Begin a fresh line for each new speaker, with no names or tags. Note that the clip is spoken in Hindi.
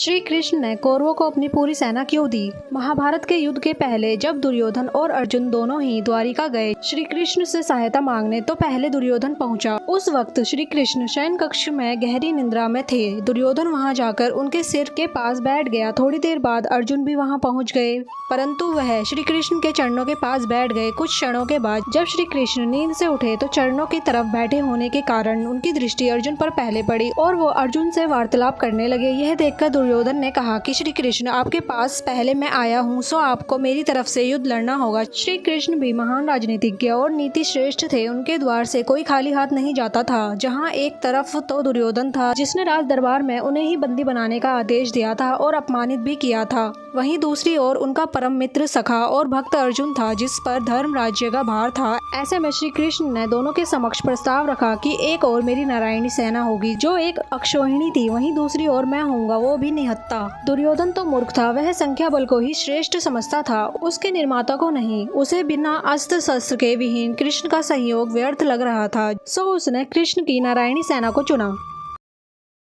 श्री कृष्ण ने कौरवों को अपनी पूरी सेना क्यों दी? महाभारत के युद्ध के पहले जब दुर्योधन और अर्जुन दोनों ही द्वारिका गए श्री कृष्ण से सहायता मांगने, तो पहले दुर्योधन पहुंचा। उस वक्त श्री कृष्ण शयन कक्ष में गहरी निद्रा में थे। दुर्योधन वहां जाकर उनके सिर के पास बैठ गया। थोड़ी देर बाद अर्जुन भी वहां पहुंच गए, परंतु वह श्री कृष्ण के चरणों के पास बैठ गए। कुछ क्षणों के बाद जब श्री कृष्ण नींद से उठे तो चरणों की तरफ बैठे होने के कारण उनकी दृष्टि अर्जुन पर पहले पड़ी और वो अर्जुन से वार्तालाप करने लगे। यह देखकर दुर्योधन ने कहा कि श्री कृष्ण, आपके पास पहले मैं आया हूँ, सो आपको मेरी तरफ से युद्ध लड़ना होगा। श्री कृष्ण भी महान राजनीतिज्ञ और नीति श्रेष्ठ थे। उनके द्वार से कोई खाली हाथ नहीं जाता था। जहाँ एक तरफ तो दुर्योधन था जिसने राज दरबार में उन्हें ही बंदी बनाने का आदेश दिया था और अपमानित भी किया था, वहीं दूसरी ओर उनका परम मित्र, सखा और भक्त अर्जुन था जिस पर धर्म राज्य का भार था। ऐसे में श्री कृष्ण ने दोनों के समक्ष प्रस्ताव रखा कि एक और मेरी नारायणी सेना होगी जो एक अक्षौहिणी थी, वहीं दूसरी ओर मैं होऊंगा, वो भी निहत्ता। दुर्योधन तो मूर्ख था, वह संख्या बल को ही श्रेष्ठ समझता था, उसके निर्माता को नहीं। उसे बिना अस्त्र शस्त्र के विहीन कृष्ण का सहयोग व्यर्थ लग रहा था, सो उसने कृष्ण की नारायणी सेना को चुना।